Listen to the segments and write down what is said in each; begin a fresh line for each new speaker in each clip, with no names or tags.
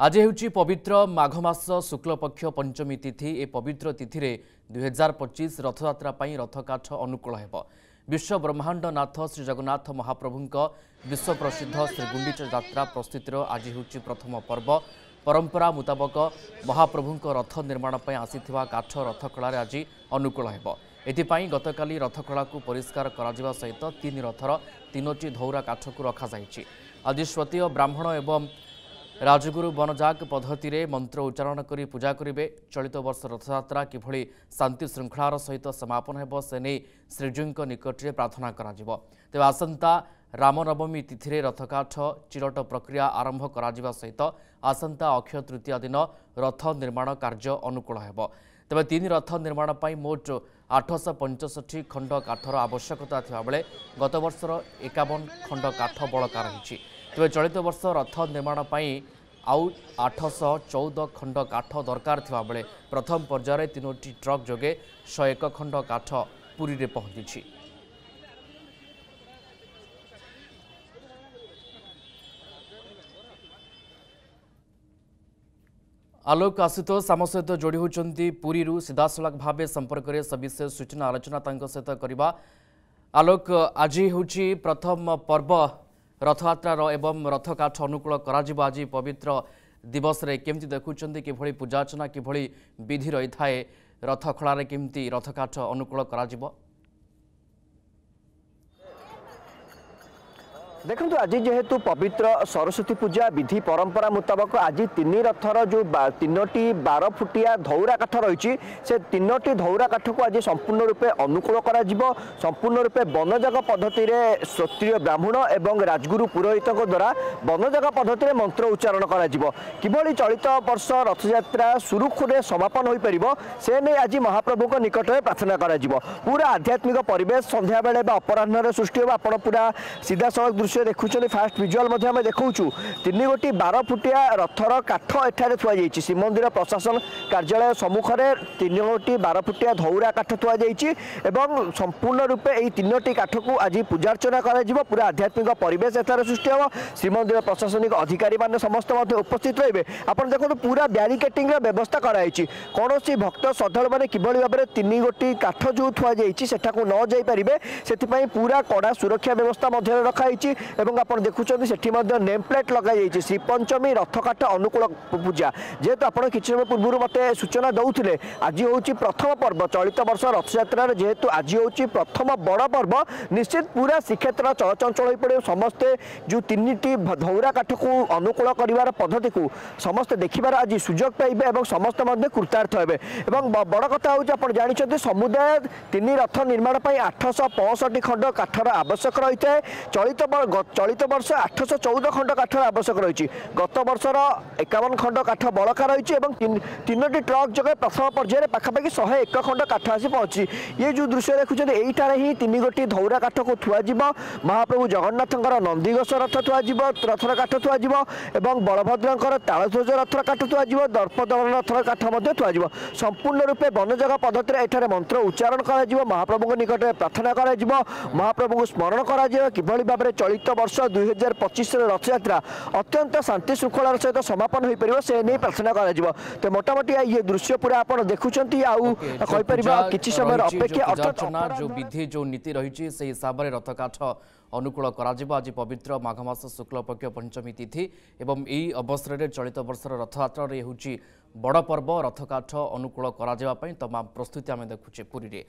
आज ହେଉଛି पवित्र माघ मास शुक्ल पक्ष पंचमी तिथि। ए पवित्र तिथि रे 2025 रथयात्रा पाई रथकाठ अनुकूल हेब। विश्व ब्रह्मांड नाथ श्री जगन्नाथ महाप्रभुंक विश्व प्रसिद्ध श्री गुंडीचा यात्रा प्रस्तुतिर आज ହେଉଛି प्रथम पर्व। परंपरा मुताबक महाप्रभुंक रथ निर्माण पाई आसीथिबा काठ रथकला आज अनुकूल हेब। एथिपाई गतकाली रथकला को परिष्कार करा सहित तीन रथर तीनोटी धौरा काठ को रखा जाइछि। आज स्वतीय ब्राह्मण एवं राजगुरु बनजाग पद्धति रे मंत्र उच्चारण करी पूजा करेंगे। चलित वर्ष रथयात्रा किभली शांति श्रृंखलार सहित समापन हेब से नहीं श्रीजीव निकट में प्रार्थना करा जिवो। तेबे आसंता रामनवमी तिथि रे रथकाठ चिरट प्रक्रिया आरंभ करा जिवा सहित आसंता अक्षय तृतीया दिन रथ निर्माण कार्य अनुकूल हेब। तेबे तीन रथ निर्माण पाई मोट 865 खंड काठर आवश्यकता थिबा बेले गत वर्षर 51 खंड काठ बळका रहिछि। तेज चलित वर्ष रथ निर्माण पाई आउ 814 खंड काठ दरकार थिबा बेले प्रथम पर्यायर तीनोटी ट्रक जोगे 101 खंड काठ पुरी रे पहुंची। आलोक आशुतोष आम सहित जोड़ी होती पुरी सीधासलख भाव संपर्क में सविशेष सूचना आलोचना सहित करवा। आलोक आज हूँ प्रथम पर्व रथयात्रार एवं रथकाठ अनुकूल करा आज पवित्र दिवस रे केमती देखुं किभली पूजार्चना किभली विधि रही थाए रथखड़ा केमती रथकाठ अनुकूल करा।
देखो आज जेहेतु पवित्र सरस्वती पूजा विधि परंपरा मुताबक आज तीन रथर जो तीनोटी 12 फुटिया धौरा काठ रही से तीनोटी धौरा काठ को आज संपूर्ण रूपे अनुकूल करा जिवो। संपूर्ण रूपे बनजाग पद्धति रे क्षत्रिय ब्राह्मण एवं राजगुरु पुरोहित द्वारा बनजाग पद्धति रे मंत्र उच्चारण करा जिवो। किभली चलित वर्ष रथयात्रा सुरुखुरे समापन हो पारिबो से नहीं आज महाप्रभु को निकट में प्रार्थना करा जिवो। पूरा आध्यात्मिक परिवेश संध्या बेले अपराह्न सुष्टि होगा। आपण पूरा सीधा सड़क देखुं फास्ट विजुआल आम देखु तीन गोटी 12 फुटिया रथर काठ एठारे थुआ जाइछि। श्रीमंदिर प्रशासन कार्यालय सम्मुख में तीन गोटी 12 फुटिया धौरा काठ थुआ जाइछि एवं संपूर्ण रूपे यही तीनोटी काठ को आज पूजार्चना करा जिवो। पूरा आध्यात्मिक परिवेश एठारे सृष्टि हो। श्रीमंदिर प्रशासनिक अधिकारी माने समस्त उपस्थित रहिबे। आपण देखो पूरा ब्यारिकेटिंग व्यवस्था कराई। कौन भक्त श्रद्धालु मैंने किभली भाव में तीन गोटी काठ जो थुआ जाइछि सेठाकु न जाई परिबे सेथिपई पूरा कड़ा सुरक्षा व्यवस्था मध्य रखाई। एवं आप देखुं से नेम प्लेट लगे श्री पंचमी रथकाठ अनुकूल पूजा जेहेतु आप किसी समय पूर्व मत सूचना दौले आज हूँ प्रथम पर्व चलित वर्ष रथयात्रा जेहेतु आज हूँ प्रथम बड़ पर्व निश्चित पूरा श्रीक्षेत्र चलचंचल हो पड़े। समस्ते जो तीन धौरा काठ को अनुकूल कर पद्धति को समस्ते देखिबार आज सुजोग पाइबे और समस्त कृतार्थ हे। बड़ कथा हूँ आप जानते समुदाय तीन रथ निर्माण 865 खंड काठर आवश्यक रही है। चलित वर्ष 814 खंड काठर आवश्यक रही। गत वर्षर 51 खंड काठ बड़का रही और तीनोटी ट्रक जगह प्रथम पर्यायर पाखापाखि 101 खंड काठ आसी पहुंची। ये जो दृश्य देखुं यहीठार ही तीन गोटी धौरा काठ को थुआ महाप्रभु जगन्नाथंकर नंदीघोष रथ थुआ रथर काठ थुआ और बलभद्रंकर तालध्वज रथर काठ थुआ दर्पदलन रथर काठ थुआ। संपूर्ण रूपे बनजाग पद्धति एठारे मंत्र उच्चारण करा महाप्रभु निकट में प्रार्थना करा महाप्रभु को स्मरण करा किभली भाव में चलित वर्ष 2025 रथयात्रा अत्यंत शांति श्रृंखलार सहित समापन हो पार से नहीं प्रार्थना करा। तो मोटामोटी ये दृश्य पूरा आप देखुं किसी समय अपेक्षा
जो विधि जो नीति रही से हिसाब से रथकाठ अनुकूल करा। आज पवित्र माघ मास शुक्ल पक्ष पंचमी तिथि एवं यही अवसर में चलित वर्षर रथयात्रा हूँ बड़ पर्व रथकाठ अनुकूल करा तमाम प्रस्तुति आम देखुचे पुरी रे।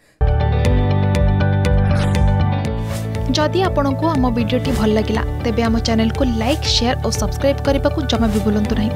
जदि आपंक आम भिडी भल लगा तेब आम चैनल को लाइक शेयर और सब्सक्राइब करने को जमा भी भूलु नहीं।